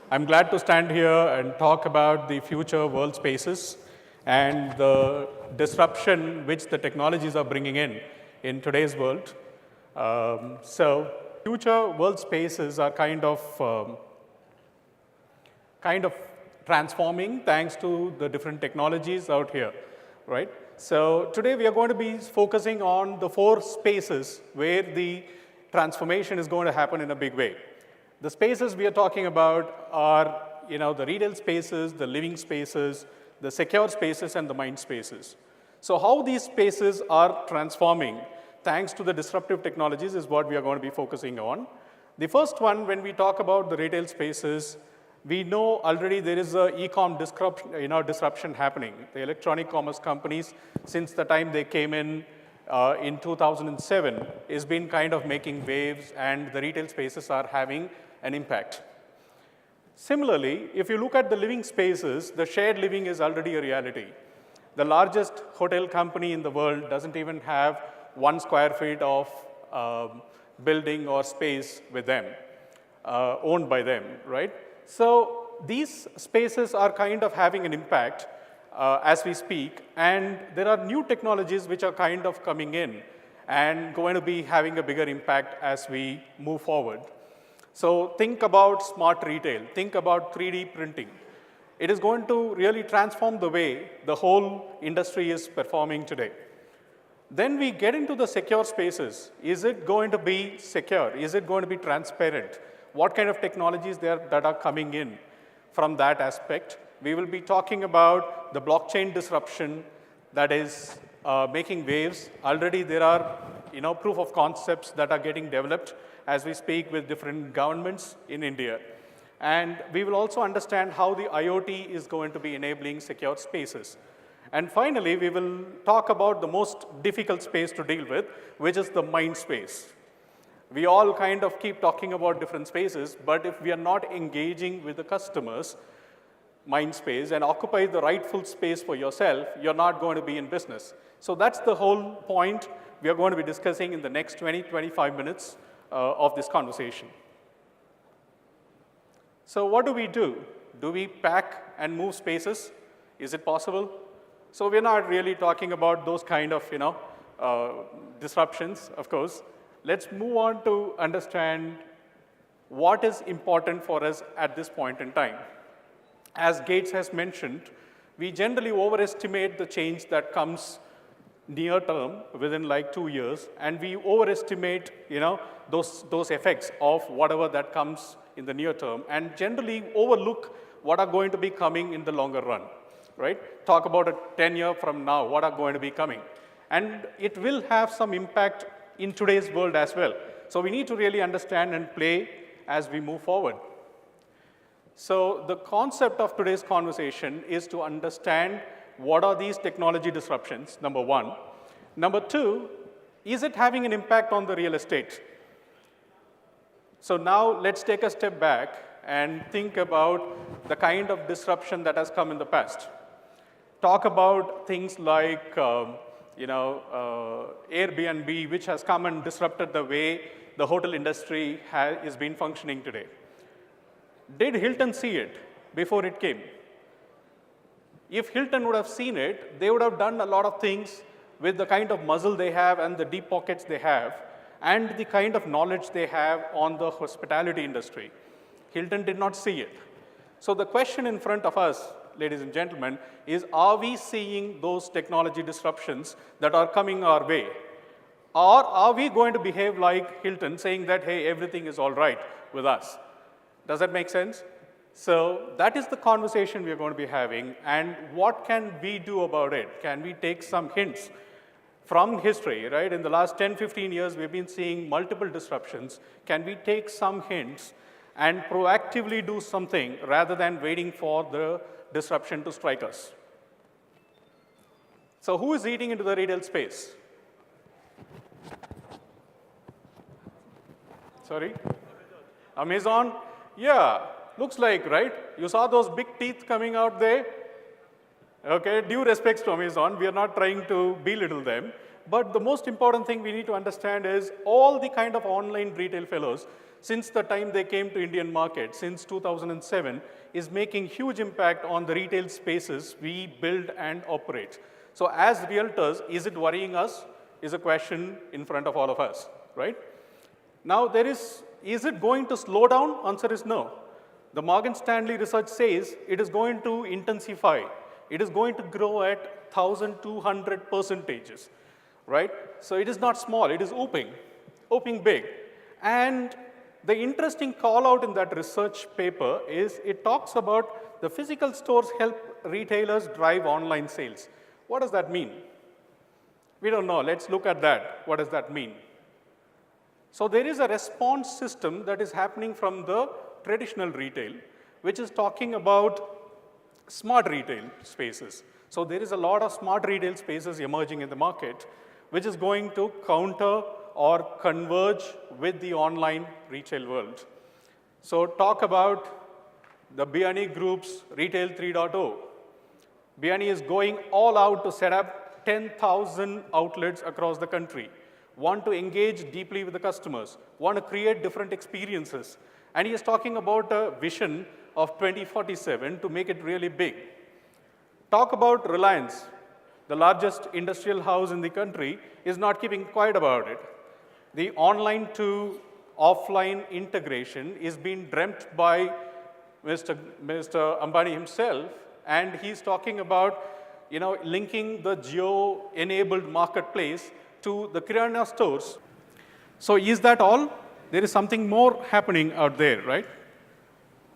I'm glad to stand here and talk about the future world spaces and the disruption which the technologies are bringing in today's world. Future world spaces are kind of transforming thanks to the different technologies out here, right? So today we are going to be focusing on the 4 spaces where the transformation is going to happen in a big way. The spaces we are talking about are, the retail spaces, the living spaces, the secure spaces, and the mind spaces. So how these spaces are transforming thanks to the disruptive technologies is what we are going to be focusing on. The first one, when we talk about the retail spaces, we know already there is a e-com disruption happening. The electronic commerce companies, since the time they came in 2007, has been kind of making waves, and the retail spaces are having an impact. Similarly, if you look at the living spaces, the shared living is already a reality. The largest hotel company in the world doesn't even have 1 square feet of building or space with them, owned by them, right? So these spaces are kind of having an impact as we speak, and there are new technologies which are kind of coming in and going to be having a bigger impact as we move forward. So think about smart retail, think about 3D printing. It is going to really transform the way the whole industry is performing today. Then we get into the secure spaces. Is it going to be secure? Is it going to be transparent? What kind of technologies that are coming in from that aspect? We will be talking about the blockchain disruption that is making waves. Already there are proof of concepts that are getting developed as we speak with different governments in India. And we will also understand how the IoT is going to be enabling secure spaces. And finally, we will talk about the most difficult space to deal with, which is the mind space. We all kind of keep talking about different spaces, but if we are not engaging with the customers' mind space and occupy the rightful space for yourself, you're not going to be in business. So that's the whole point we are going to be discussing in the next 20-25 minutes of this conversation. So what do? Do we pack and move spaces? Is it possible? So we're not really talking about those kind of disruptions, of course. Let's move on to understand what is important for us at this point in time. As Gates has mentioned, we generally overestimate the change that comes near term, within like 2 years, and we overestimate those effects of whatever that comes in the near term, and generally overlook what are going to be coming in the longer run, right? Talk about a 10-year from now, what are going to be coming. And it will have some impact in today's world as well. So we need to really understand and play as we move forward. So the concept of today's conversation is to understand what are these technology disruptions, number 1. Number 2, is it having an impact on the real estate? So now let's take a step back and think about the kind of disruption that has come in the past. Talk about things like Airbnb, which has come and disrupted the way the hotel industry is been functioning today. Did Hilton see it before it came? If Hilton would have seen it, they would have done a lot of things with the kind of muscle they have and the deep pockets they have and the kind of knowledge they have on the hospitality industry. Hilton did not see it. So the question in front of us, ladies and gentlemen, is are we seeing those technology disruptions that are coming our way? Or are we going to behave like Hilton, saying that, hey, everything is all right with us? Does that make sense? So that is the conversation we are going to be having, and what can we do about it? Can we take some hints from history, right? In the last 10, 15 years, we've been seeing multiple disruptions. Can we take some hints and proactively do something rather than waiting for the disruption to strike us? So who is eating into the retail space? Sorry? Amazon? Yeah. Looks like, right? You saw those big teeth coming out there? Okay, due respects to Amazon, we are not trying to belittle them, But the most important thing we need to understand is all the kind of online retail fellows, since the time they came to Indian market, since 2007, is making huge impact on the retail spaces we build and operate. So as realtors, is it worrying us? Is a question in front of all of us, right? Now is it going to slow down? Answer is no. The Morgan Stanley research says it is going to intensify. It is going to grow at 1,200%, right? So it is not small, it is opening big. And the interesting call out in that research paper is it talks about the physical stores help retailers drive online sales. What does that mean? We don't know. Let's look at that. What does that mean? So there is a response system that is happening from the traditional retail, which is talking about smart retail spaces. So there is a lot of smart retail spaces emerging in the market, which is going to counter or converge with the online retail world. So talk about the Biani Group's Retail 3.0. Biani is going all out to set up 10,000 outlets across the country, want to engage deeply with the customers, want to create different experiences. And he is talking about a vision of 2047 to make it really big. Talk about Reliance, the largest industrial house in the country, is not keeping quiet about it. The online to offline integration is being dreamt by Mr. Ambani himself, and he's talking about linking the geo-enabled marketplace to the Kirana stores. So is that all? There is something more happening out there, right?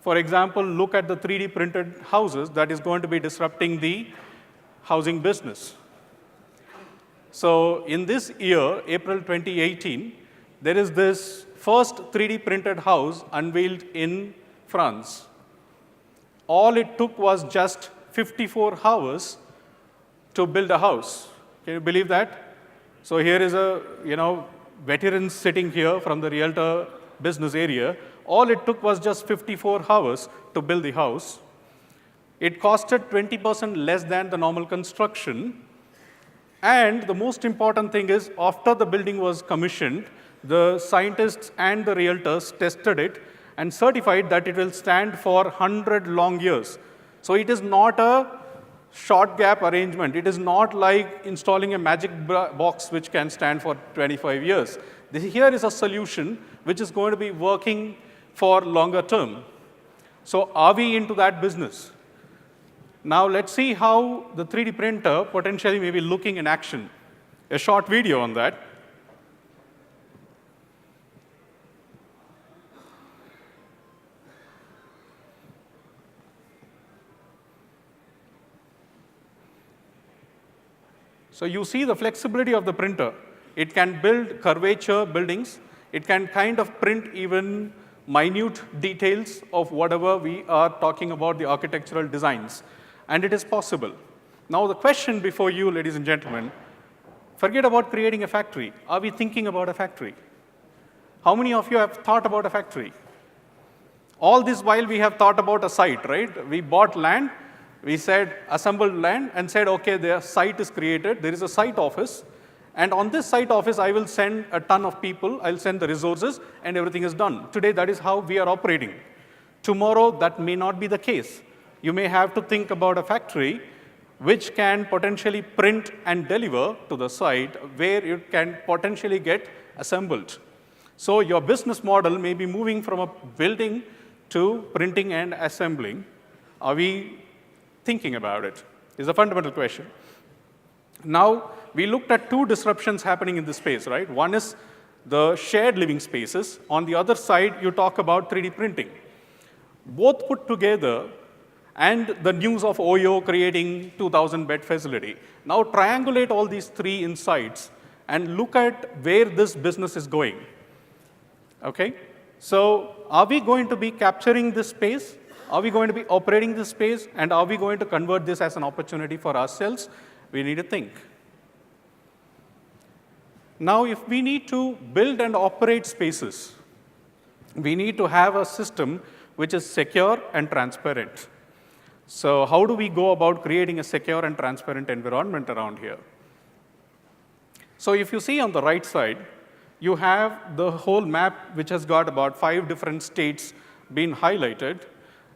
For example, look at the 3D printed houses that is going to be disrupting the housing business. So in this year, April 2018, there is this first 3D printed house unveiled in France. All it took was just 54 hours to build a house. Can you believe that? So here is a veteran sitting here from the realtor business area. All it took was just 54 hours to build the house. It costed 20% less than the normal construction. And the most important thing is, after the building was commissioned, the scientists and the realtors tested it and certified that it will stand for 100 long years. So it is not a short gap arrangement. It is not like installing a magic box which can stand for 25 years. Here is a solution which is going to be working for longer term. So are we into that business? Now let's see how the 3D printer potentially may be looking in action. A short video on that. So you see the flexibility of the printer. It can build curvature buildings. It can kind of print even minute details of whatever we are talking about, the architectural designs. And it is possible. Now the question before you, ladies and gentlemen, forget about creating a factory. Are we thinking about a factory? How many of you have thought about a factory? All this while we have thought about a site, right? We bought land. We said, assembled land and said, okay, the site is created. There is a site office. And on this site office, I will send a ton of people. I'll send the resources, and everything is done. Today, that is how we are operating. Tomorrow, that may not be the case. You may have to think about a factory which can potentially print and deliver to the site where it can potentially get assembled. So your business model may be moving from a building to printing and assembling. Are we thinking about it? Is a fundamental question. Now, we looked at two disruptions happening in this space, right? One is the shared living spaces. On the other side, you talk about 3D printing. Both put together, and the news of Oyo creating 2,000-bed facility. Now triangulate all these three insights and look at where this business is going. Okay? So are we going to be capturing this space? Are we going to be operating this space? And are we going to convert this as an opportunity for ourselves? We need to think. Now, if we need to build and operate spaces, we need to have a system which is secure and transparent. So how do we go about creating a secure and transparent environment around here? So if you see on the right side, you have the whole map, which has got about 5 different states being highlighted.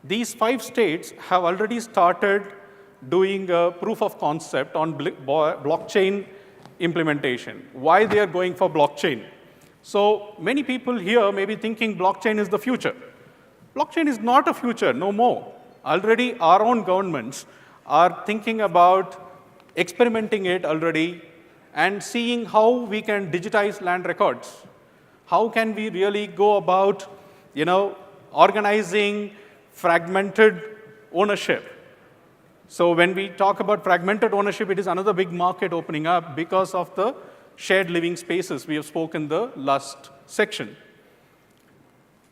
These 5 states have already started doing a proof of concept on blockchain implementation. Why they are going for blockchain? So many people here may be thinking blockchain is the future. Blockchain is not a future, no more. Already our own governments are thinking about experimenting it already and seeing how we can digitize land records. How can we really go about, organizing fragmented ownership? So when we talk about fragmented ownership, it is another big market opening up because of the shared living spaces we have spoken in the last section.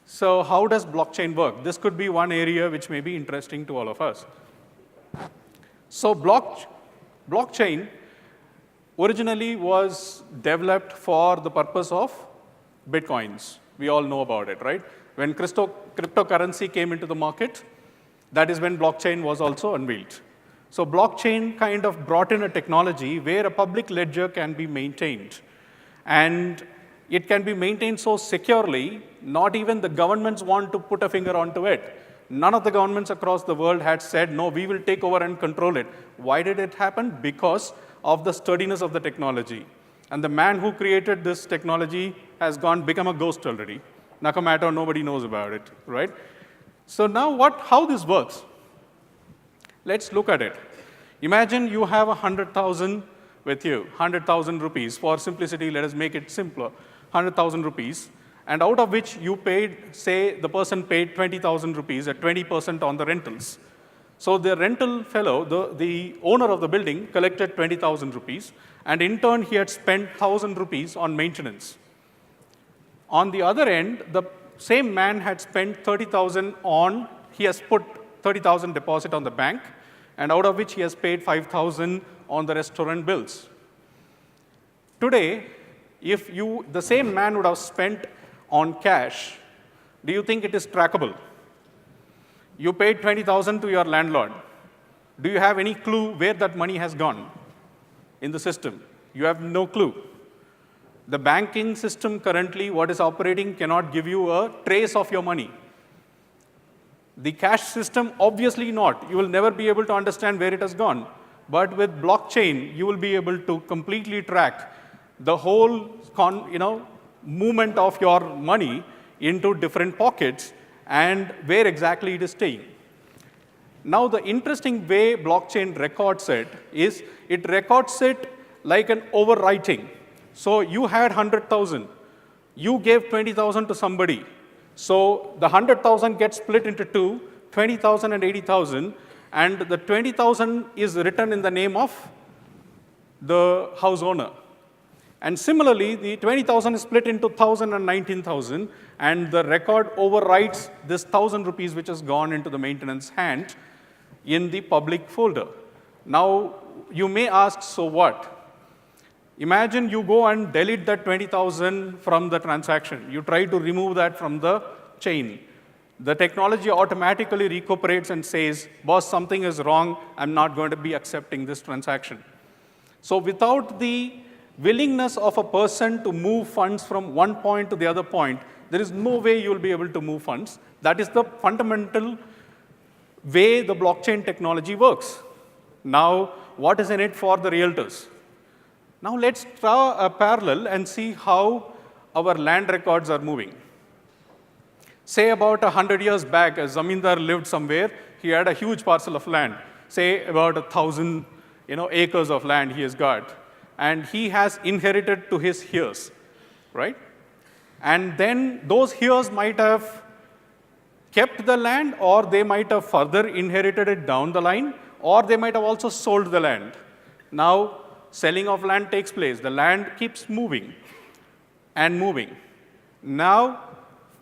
So how does blockchain work? This could be one area which may be interesting to all of us. So blockchain originally was developed for the purpose of Bitcoins. We all know about it, right? When cryptocurrency came into the market, that is when blockchain was also unveiled. So blockchain kind of brought in a technology where a public ledger can be maintained. And it can be maintained so securely, not even the governments want to put a finger onto it. None of the governments across the world had said, no, we will take over and control it. Why did it happen? Because of the sturdiness of the technology. And the man who created this technology has become a ghost already. Nakamoto, nobody knows about it, right? So now how this works? Let's look at it. Imagine you have 100,000 with you, 100,000 rupees. For simplicity, let us make it simpler. 100,000 rupees, and out of which you paid, say, the person paid 20,000 rupees at 20% on the rentals. So the rental fellow, the owner of the building, collected 20,000 rupees, and in turn, he had spent 1,000 rupees on maintenance. On the other end, the same man had spent 30,000 he has put 30,000 deposit on the bank, and out of which he has paid 5,000 on the restaurant bills. Today, if the same man would have spent on cash, do you think it is trackable? You paid 20,000 to your landlord. Do you have any clue where that money has gone in the system? You have no clue. The banking system currently, what is operating, cannot give you a trace of your money. The cash system, obviously not. You will never be able to understand where it has gone. But with blockchain, you will be able to completely track the whole movement of your money into different pockets and where exactly it is staying. Now, the interesting way blockchain records it is it records it like an overwriting. So you had 100,000. You gave 20,000 to somebody. So the 100,000 gets split into two, 20,000 and 80,000, and the 20,000 is written in the name of the house owner. And similarly, the 20,000 is split into 1,000 and 19,000, and the record overwrites this 1,000 rupees which has gone into the maintenance hand in the public folder. Now, you may ask, so what? Imagine you go and delete that 20,000 from the transaction. You try to remove that from the chain. The technology automatically recuperates and says, boss, something is wrong. I'm not going to be accepting this transaction. So without the willingness of a person to move funds from one point to the other point, there is no way you'll be able to move funds. That is the fundamental way the blockchain technology works. Now, what is in it for the realtors? Now let's draw a parallel and see how our land records are moving. Say about 100 years back, a zamindar lived somewhere. He had a huge parcel of land, say about 1,000 acres of land he has got. And he has inherited to his heirs, right? And then those heirs might have kept the land, or they might have further inherited it down the line, or they might have also sold the land. Now, selling of land takes place. The land keeps moving and moving. Now,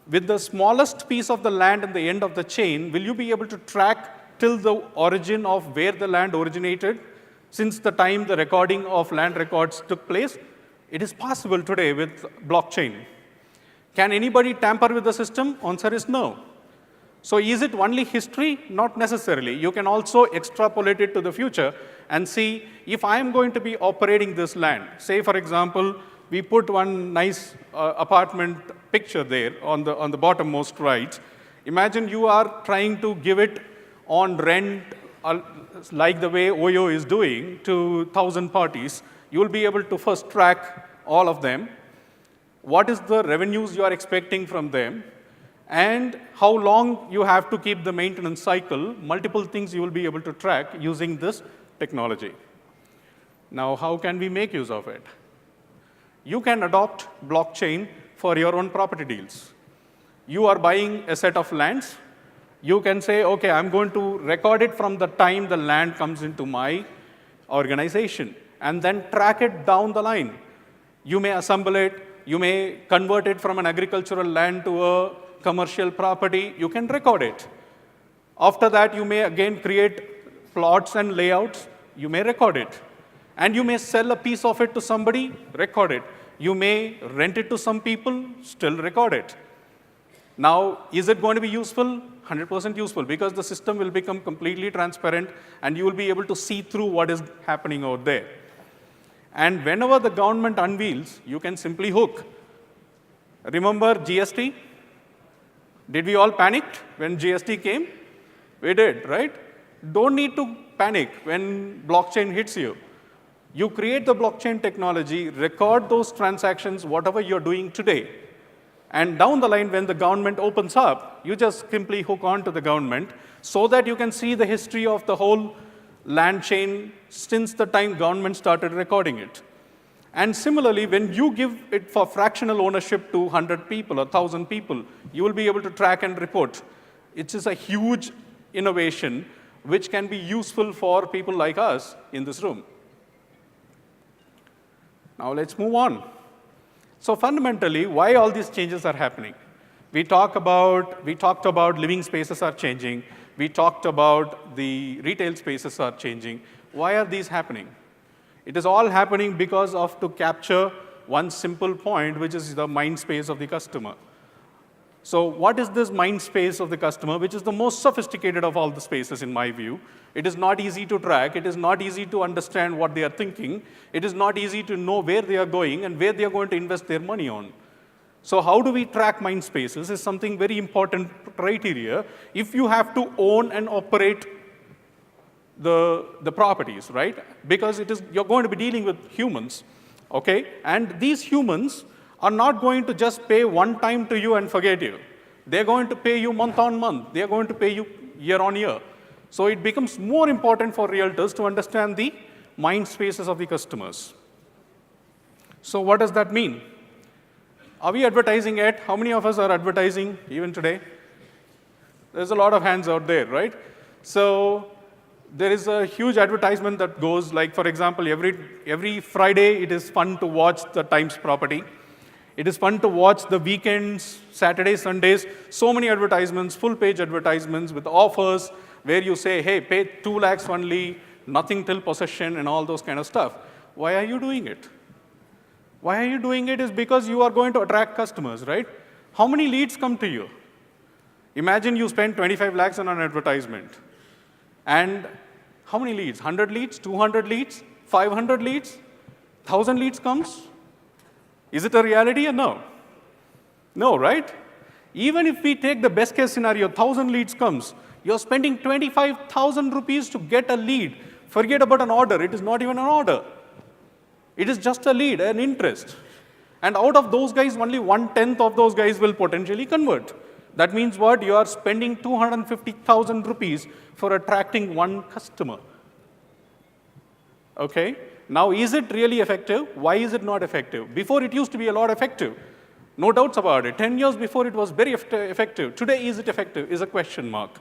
with the smallest piece of the land at the end of the chain, will you be able to track till the origin of where the land originated since the time the recording of land records took place? It is possible today with blockchain. Can anybody tamper with the system? Answer is no. So is it only history? Not necessarily. You can also extrapolate it to the future and see if I am going to be operating this land. Say, for example, we put one nice apartment picture there on the bottommost right. Imagine you are trying to give it on rent like the way Oyo is doing to 1,000 parties. You will be able to first track all of them. What is the revenues you are expecting from them? And how long you have to keep the maintenance cycle. Multiple things you will be able to track using this technology. Now, how can we make use of it? You can adopt blockchain for your own property deals. You are buying a set of lands. You can say, OK, I'm going to record it from the time the land comes into my organization, and then track it down the line. You may assemble it. You may convert it from an agricultural land to a commercial property. You can record it. After that, you may again create plots and layouts. You may record it. And you may sell a piece of it to somebody, record it. You may rent it to some people, still record it. Now, is it going to be useful? 100% useful, because the system will become completely transparent, and you will be able to see through what is happening out there. And whenever the government unveils, you can simply hook. Remember GST? Did we all panic when GST came? We did, right? Don't need to panic when blockchain hits you. You create the blockchain technology, record those transactions, whatever you're doing today. And down the line, when the government opens up, you just simply hook on to the government so that you can see the history of the whole land chain since the time government started recording it. And similarly, when you give it for fractional ownership to 100 people or 1,000 people, you will be able to track and report. It is a huge innovation which can be useful for people like us in this room. Now let's move on. So fundamentally, why all these changes are happening? We talked about living spaces are changing. We talked about the retail spaces are changing. Why are these happening? It is all happening because of to capture one simple point, which is the mind space of the customer. So what is this mind space of the customer, which is the most sophisticated of all the spaces in my view? It is not easy to track. It is not easy to understand what they are thinking. It is not easy to know where they are going and where they are going to invest their money on. So how do we track mind spaces is something very important criteria if you have to own and operate the properties, right? Because you're going to be dealing with humans, okay? And these humans are not going to just pay one time to you and forget you. They're going to pay you month on month. They're going to pay you year on year. So it becomes more important for realtors to understand the mind spaces of the customers. So what does that mean? Are we advertising yet? How many of us are advertising even today? There's a lot of hands out there, right? So there is a huge advertisement that goes, like, for example, every Friday it is fun to watch the Times property. It is fun to watch the weekends, Saturdays, Sundays, so many advertisements, full-page advertisements with offers where you say, hey, pay 2 lakhs only, nothing till possession, and all those kind of stuff. Why are you doing it? Why are you doing it is because you are going to attract customers, right? How many leads come to you? Imagine you spend 25 lakhs on an advertisement. And how many leads? 100 leads, 200 leads, 500 leads, 1,000 leads comes? Is it a reality or no? No, right? Even if we take the best case scenario, 1,000 leads comes, you're spending 25,000 rupees to get a lead. Forget about an order. It is not even an order. It is just a lead, an interest. And out of those guys, only 1/10 of those guys will potentially convert. That means what? You are spending 250,000 rupees for attracting one customer. Okay? Now, is it really effective? Why is it not effective? Before, it used to be a lot effective. No doubts about it. 10 years before, it was very effective. Today, is it effective? Is a question mark.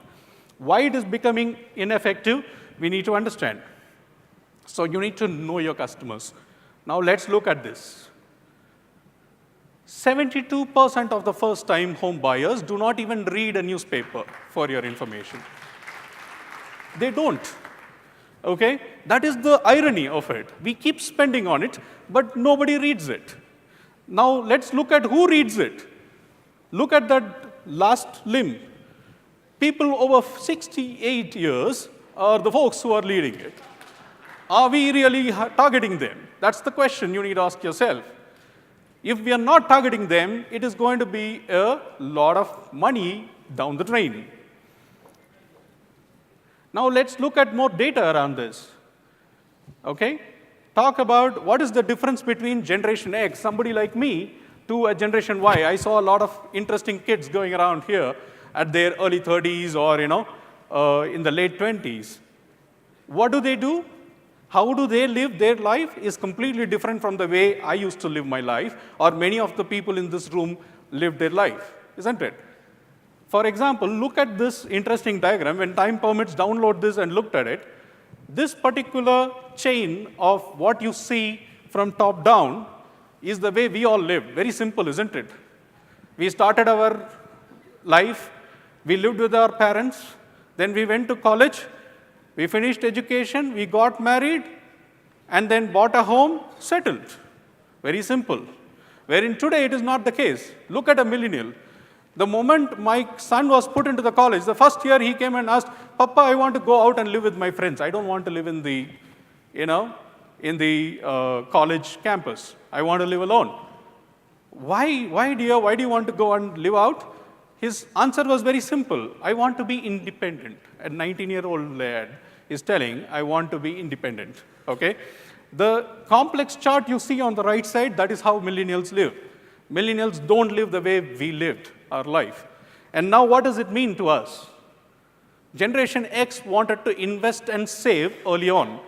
Why it is becoming ineffective, we need to understand. So you need to know your customers. Now, let's look at this. 72% of the first-time home buyers do not even read a newspaper, for your information. They don't. Okay? That is the irony of it. We keep spending on it, but nobody reads it. Now, let's look at who reads it. Look at that last limb. People over 68 years are the folks who are leading it. Are we really targeting them? That's the question you need to ask yourself. If we are not targeting them, it is going to be a lot of money down the drain. Now let's look at more data around this. Okay? Talk about what is the difference between Generation X, somebody like me, to a Generation Y. I saw a lot of interesting kids going around here at their early 30s or in the late 20s. What do? How do they live their life is completely different from the way I used to live my life, or many of the people in this room live their life, isn't it? For example, look at this interesting diagram. When time permits, download this and look at it. This particular chain of what you see from top down is the way we all live. Very simple, isn't it? We started our life, we lived with our parents, then we went to college, we finished education, we got married, and then bought a home, settled. Very simple. Wherein today it is not the case. Look at a millennial. The moment my son was put into the college, the first year he came and asked, Papa, I want to go out and live with my friends. I don't want to live in the, college campus. I want to live alone. Why, dear? Why do you want to go and live out? His answer was very simple. I want to be independent. A 19-year-old lad is telling, I want to be independent. Okay? The complex chart you see on the right side, that is how millennials live. Millennials don't live the way we lived our life. And now what does it mean to us? Generation X wanted to invest and save early on.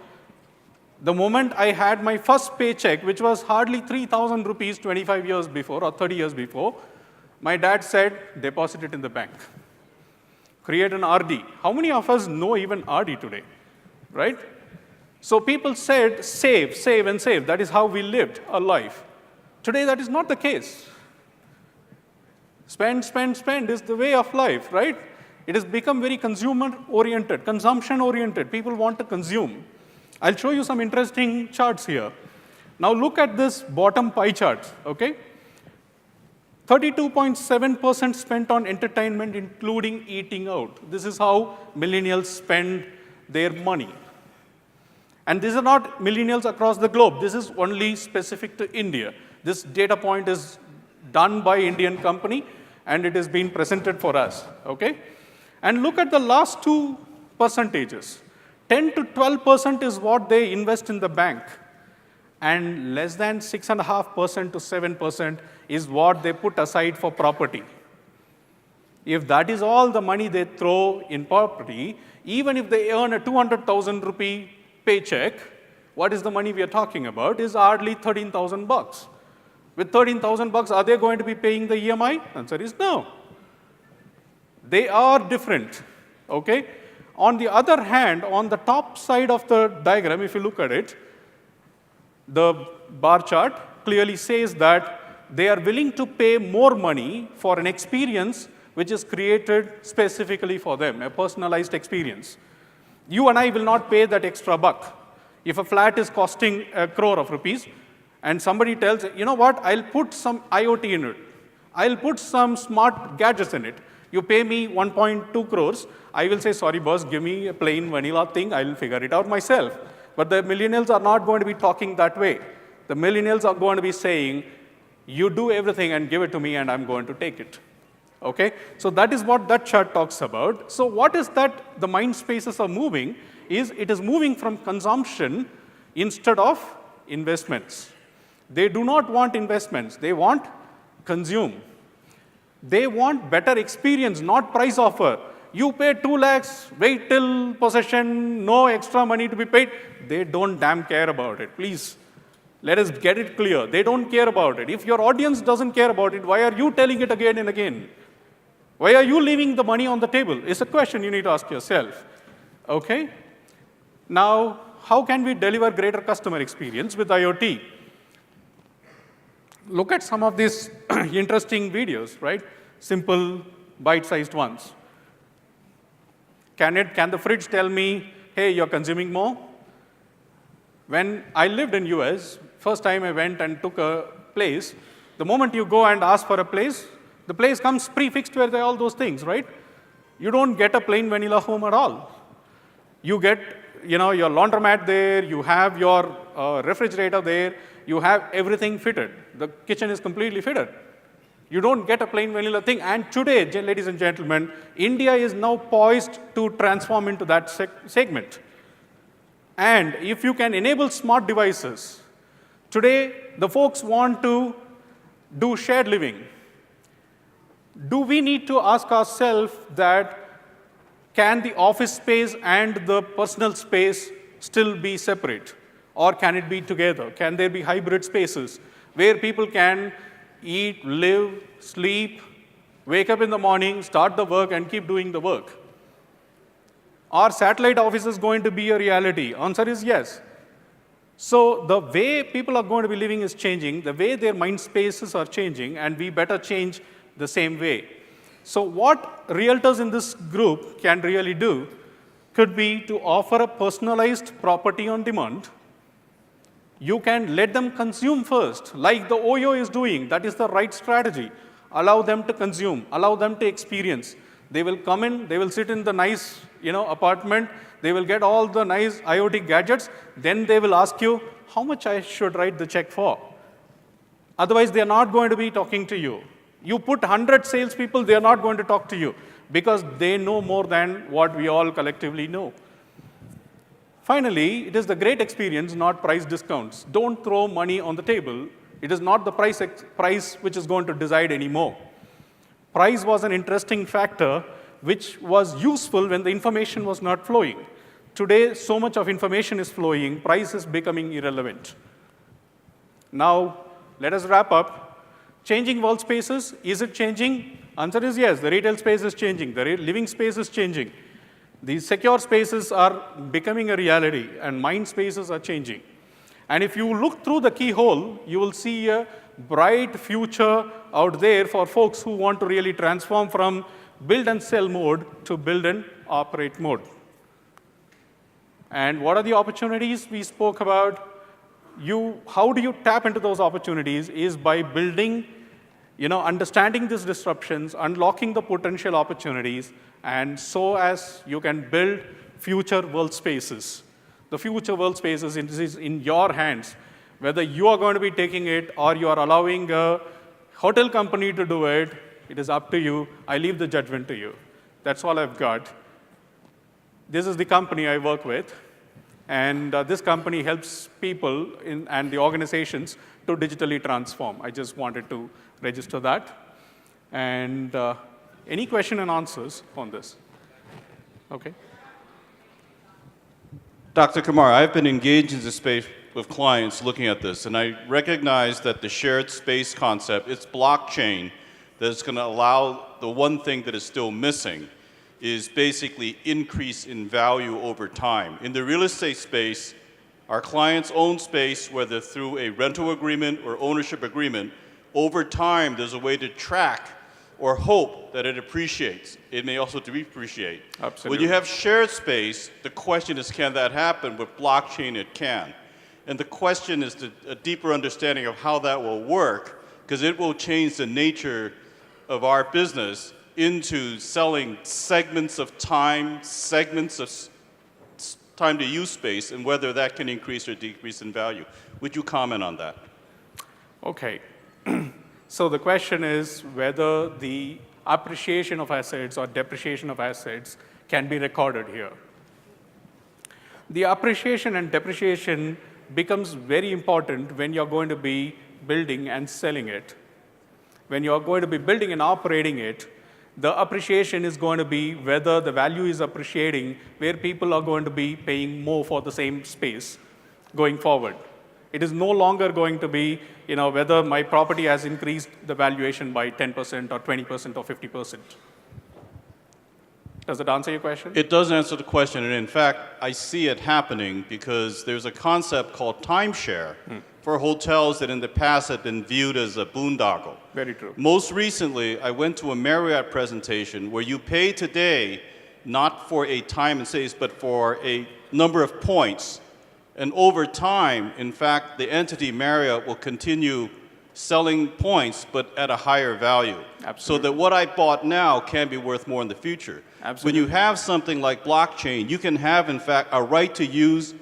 The moment I had my first paycheck, which was hardly 3,000 rupees 25 years before or 30 years before, my dad said, deposit it in the bank. Create an RD. How many of us know even RD today, right? So people said, save, save, and save. That is how we lived our life. Today, that is not the case. Spend, spend, spend is the way of life, right? It has become very consumer-oriented, consumption-oriented. People want to consume. I'll show you some interesting charts here. Now look at this bottom pie chart, okay? 32.7% spent on entertainment, including eating out. This is how millennials spend their money. And these are not millennials across the globe. This is only specific to India. This data point is done by Indian company, and it is being presented for us, okay? And look at the last two percentages. 10 to 12% is what they invest in the bank, and less than 6.5% to 7% is what they put aside for property. If that is all the money they throw in property, even if they earn a 200,000 rupee paycheck, what is the money we are talking about? Is hardly 13,000 bucks. With 13,000 bucks, are they going to be paying the EMI? Answer is no. They are different, okay? On the other hand, on the top side of the diagram, if you look at it, the bar chart clearly says that they are willing to pay more money for an experience which is created specifically for them, a personalized experience. You and I will not pay that extra buck. If a flat is costing 1 crore of rupees, and somebody tells, you know what, I'll put some IoT in it. I'll put some smart gadgets in it. You pay me 1.2 crores, I will say, sorry boss, give me a plain vanilla thing, I'll figure it out myself. But the millennials are not going to be talking that way. The millennials are going to be saying, you do everything and give it to me and I'm going to take it. Okay? So that is what that chart talks about. So what is that the mind spaces are moving is it is moving from consumption instead of investments. They do not want investments. They want consume. They want better experience, not price offer. You pay 2 lakhs, wait till possession, no extra money to be paid. They don't damn care about it. Please, let us get it clear. They don't care about it. If your audience doesn't care about it, why are you telling it again and again? Why are you leaving the money on the table? It's a question you need to ask yourself. Okay? Now, how can we deliver greater customer experience with IoT? Look at some of these interesting videos, right? Simple, bite-sized ones. Can the fridge tell me, hey, you're consuming more? When I lived in US, first time I went and took a place, the moment you go and ask for a place, the place comes prefixed where there are all those things, right? You don't get a plain vanilla home at all. You get your laundromat there, you have your refrigerator there, you have everything fitted. The kitchen is completely fitted. You don't get a plain vanilla thing. And today, ladies and gentlemen, India is now poised to transform into that segment. And if you can enable smart devices, today the folks want to do shared living. Do we need to ask ourselves that can the office space and the personal space still be separate? Or can it be together? Can there be hybrid spaces where people can eat, live, sleep, wake up in the morning, start the work, and keep doing the work? Are satellite offices going to be a reality? Answer is yes. So the way people are going to be living is changing, the way their mind spaces are changing, and we better change the same way. So what realtors in this group can really do could be to offer a personalized property on demand. You can let them consume first, like the OYO is doing. That is the right strategy. Allow them to consume, allow them to experience. They will come in, they will sit in the nice apartment, they will get all the nice IoT gadgets, then they will ask you how much I should write the check for. Otherwise, they are not going to be talking to you. You put 100 salespeople, they are not going to talk to you because they know more than what we all collectively know. Finally, it is the great experience, not price discounts. Don't throw money on the table. It is not the price which is going to decide anymore. Price was an interesting factor which was useful when the information was not flowing. Today, so much of information is flowing, price is becoming irrelevant. Now, let us wrap up. Changing world spaces, is it changing? Answer is yes, the retail space is changing, the living space is changing. These secure spaces are becoming a reality, and mind spaces are changing. And if you look through the keyhole, you will see a bright future out there for folks who want to really transform from build and sell mode to build and operate mode. And what are the opportunities we spoke about? How do you tap into those opportunities is by building, understanding these disruptions, unlocking the potential opportunities, and so as you can build future world spaces. The future world spaces is in your hands. Whether you are going to be taking it or you are allowing a hotel company to do it, it is up to you. I leave the judgment to you. That's all I've got. This is the company I work with. And this company helps people and the organizations to digitally transform. I just wanted to register that. And any question and answers on this? OK. Dr. Kumar, I've been engaged in this space with clients looking at this, and I recognize that the shared space concept, it's blockchain, that is going to allow the one thing that is still missing is basically increase in value over time. In the real estate space, our clients own space, whether through a rental agreement or ownership agreement. Over time, there's a way to track or hope that it appreciates. It may also depreciate. Absolutely. When you have shared space, the question is, can that happen? With blockchain, it can. And the question is a deeper understanding of how that will work, because it will change the nature of our business into selling segments of time, segments of time to use space, and whether that can increase or decrease in value. Would you comment on that? OK. So the question is whether the appreciation of assets or depreciation of assets can be recorded here. The appreciation and depreciation becomes very important when you're going to be building and selling it. When you're going to be building and operating it, the appreciation is going to be whether the value is appreciating, where people are going to be paying more for the same space going forward. It is no longer going to be, whether my property has increased the valuation by 10% or 20% or 50%. Does it answer your question? It does answer the question, and in fact, I see it happening because there's a concept called timeshare for hotels that in the past had been viewed as a boondoggle. Very true. Most recently, I went to a Marriott presentation where you pay today not for a time and space, but for a number of points. And over time, in fact, the entity Marriott will continue selling points, but at a higher value. Absolutely. So that what I bought now can be worth more in the future. Absolutely. When you have something like blockchain, you can have, in fact, a right to use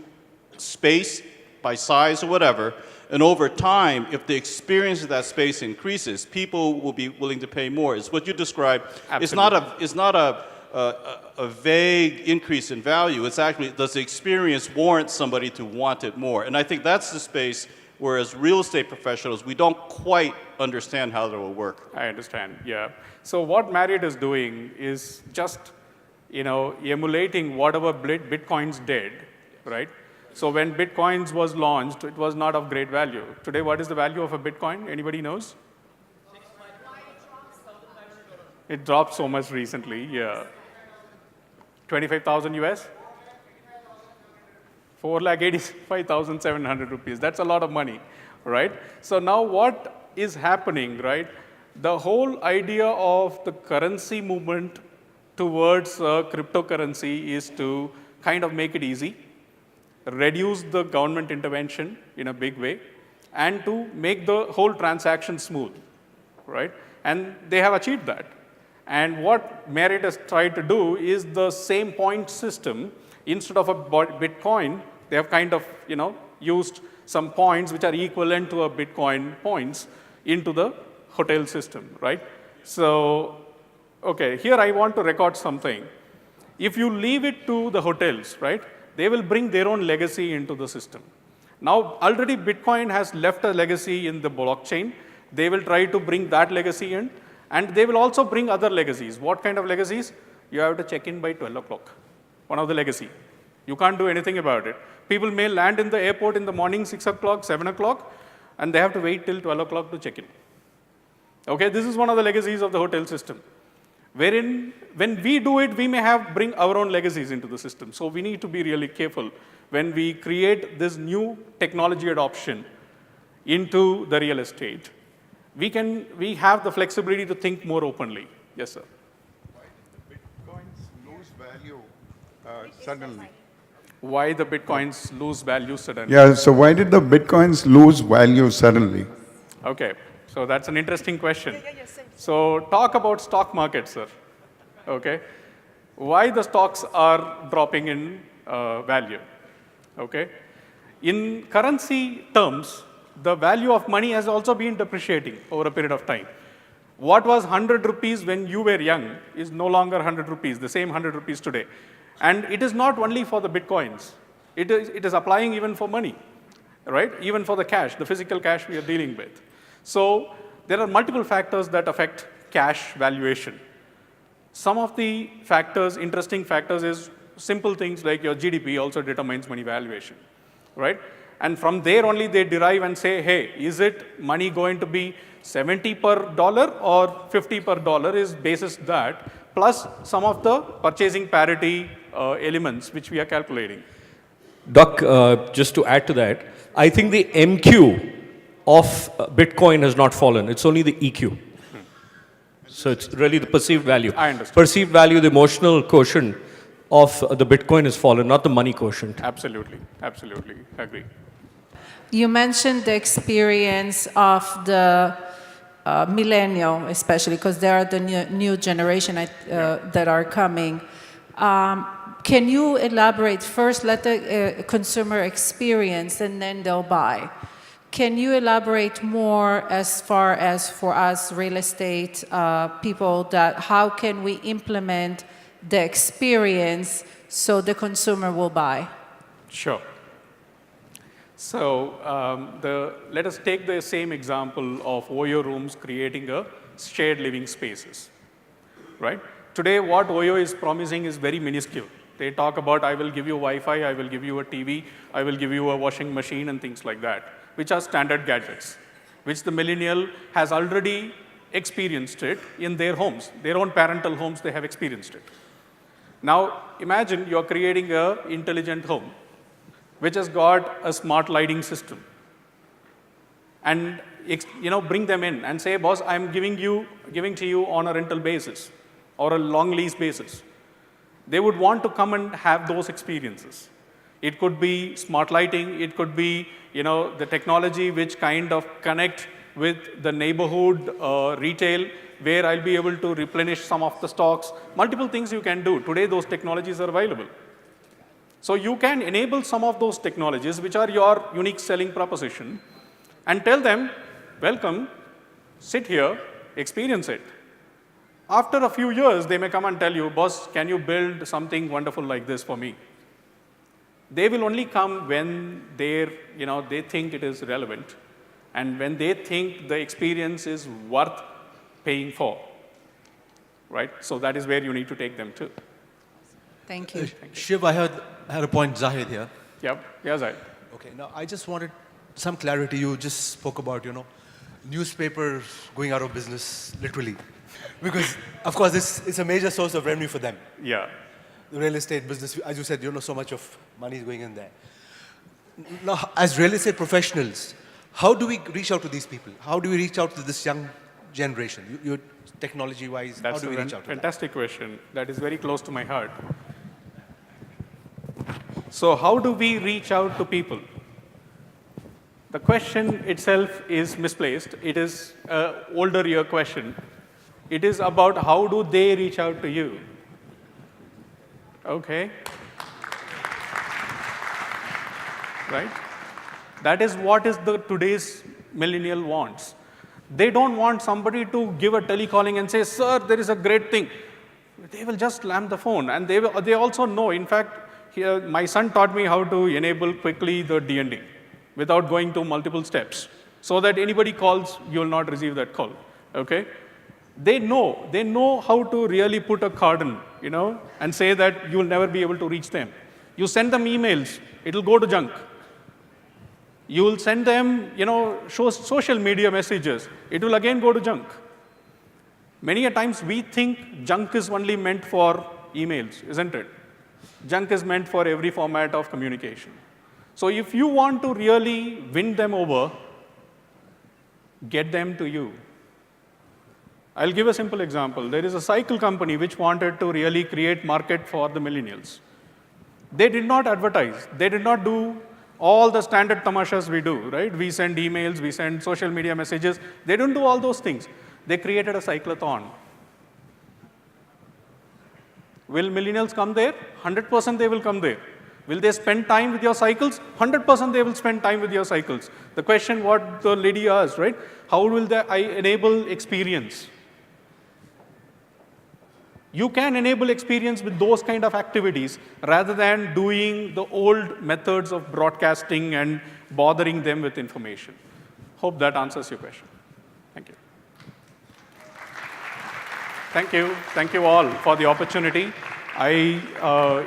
space by size or whatever, and over time, if the experience of that space increases, people will be willing to pay more. It's what you described. Absolutely. It's not a vague increase in value. It's actually, does the experience warrant somebody to want it more? And I think that's the space where, as real estate professionals, we don't quite understand how that will work. I understand, yeah. So what Marriott is doing is just, emulating whatever Bitcoins did, right? So when Bitcoins was launched, it was not of great value. Today, what is the value of a Bitcoin? Anybody knows? It dropped so much recently, yeah. 25,000 US? 4,85,700 rupees. That's a lot of money, right? So now what is happening, right? The whole idea of the currency movement towards cryptocurrency is to kind of make it easy, reduce the government intervention in a big way, and to make the whole transaction smooth, right? And they have achieved that. And what Marriott has tried to do is the same point system. Instead of a Bitcoin, they have kind of, used some points which are equivalent to a Bitcoin points into the hotel system, right? So, okay, here I want to record something. If you leave it to the hotels, right, they will bring their own legacy into the system. Now, already Bitcoin has left a legacy in the blockchain. They will try to bring that legacy in, and they will also bring other legacies. What kind of legacies? You have to check in by 12 o'clock, one of the legacy. You can't do anything about it. People may land in the airport in the morning, 6 o'clock, 7 o'clock, and they have to wait till 12 o'clock to check in. Okay, this is one of the legacies of the hotel system. Wherein, when we do it, we may bring our own legacies into the system. So we need to be really careful when we create this new technology adoption into the real estate. We have the flexibility to think more openly. Yes, sir. Why did the Bitcoins lose value suddenly? Why the Bitcoins lose value suddenly? Yeah, so why did the Bitcoins lose value suddenly? Okay, so that's an interesting question. So talk about stock market, sir. Okay, why the stocks are dropping in value? Okay, in currency terms, the value of money has also been depreciating over a period of time. What was 100 rupees when you were young is no longer 100 rupees, the same 100 rupees today. And it is not only for the Bitcoins. It is applying even for money, right? Even for the cash, the physical cash we are dealing with. So there are multiple factors that affect cash valuation. Some of the factors, interesting factors, is simple things like your GDP also determines money valuation, right? And from there only they derive and say, hey, is it money going to be 70 per dollar or 50 per dollar is basis that, plus some of the purchasing parity elements which we are calculating. Doc, just to add to that, I think the MQ of Bitcoin has not fallen. It's only the EQ. So it's really the perceived value. I understand. Perceived value, the emotional quotient of the Bitcoin has fallen, not the money quotient. Absolutely, absolutely, agree. You mentioned the experience of the millennial, especially because they are the new generation that are coming. Can you elaborate? First, let the consumer experience, and then they'll buy. Can you elaborate more as far as for us real estate people, that how can we implement the experience so the consumer will buy? Sure. So let us take the same example of OYO rooms creating a shared living spaces, right? Today, what OYO is promising is very minuscule. They talk about, I will give you Wi-Fi, I will give you a TV, I will give you a washing machine and things like that, which are standard gadgets, which the millennial has already experienced it in their homes. Their own parental homes, they have experienced it. Now, imagine you're creating an intelligent home, which has got a smart lighting system. And bring them in and say, boss, I'm giving to you on a rental basis or a long lease basis. They would want to come and have those experiences. It could be smart lighting, it could be the technology which kind of connect with the neighborhood retail, where I'll be able to replenish some of the stocks. Multiple things you can do. Today, those technologies are available. So you can enable some of those technologies, which are your unique selling proposition, and tell them, welcome, sit here, experience it. After a few years, they may come and tell you, boss, can you build something wonderful like this for me? They will only come when they think it is relevant, and when they think the experience is worth paying for, right? So that is where you need to take them to. Thank you. Shiv, I had a point, Zahid here. Yep, yeah, Zahid. Okay, now I just wanted some clarity. You just spoke about, newspapers going out of business, literally. Because, of course, it's a major source of revenue for them. Yeah. The real estate business, as you said, so much of money is going in there. Now, as real estate professionals, how do we reach out to these people? How do we reach out to this young generation? You technology-wise, how do we reach out to them? That's a fantastic question. That is very close to my heart. So how do we reach out to people? The question itself is misplaced. It is an older year question. It is about how do they reach out to you? Okay. Right? That is what is today's millennial wants. They don't want somebody to give a telecalling and say, sir, there is a great thing. They will just slam the phone. And they also know. In fact, here, my son taught me how to enable quickly the D&D without going to multiple steps, so that anybody calls, you will not receive that call. Okay? They know how to really put a cordon, and say that you will never be able to reach them. You send them emails, it will go to junk. You will send them, social media messages, it will again go to junk. Many a times we think junk is only meant for emails, isn't it? Junk is meant for every format of communication. So if you want to really win them over, get them to you. I'll give a simple example. There is a cycle company which wanted to really create market for the millennials. They did not advertise. They did not do all the standard tamashas we do, right? We send emails, we send social media messages. They don't do all those things. They created a cyclathon. Will millennials come there? 100% they will come there. Will they spend time with your cycles? 100% they will spend time with your cycles. The question what the lady asked, right? How will I enable experience? You can enable experience with those kind of activities rather than doing the old methods of broadcasting and bothering them with information. Hope that answers your question. Thank you. Thank you. Thank you all for the opportunity. I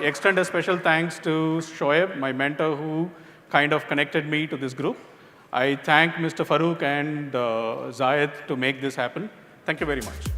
extend a special thanks to Shoaib, my mentor, who kind of connected me to this group. I thank Mr. Farooq and Zayed to make this happen. Thank you very much.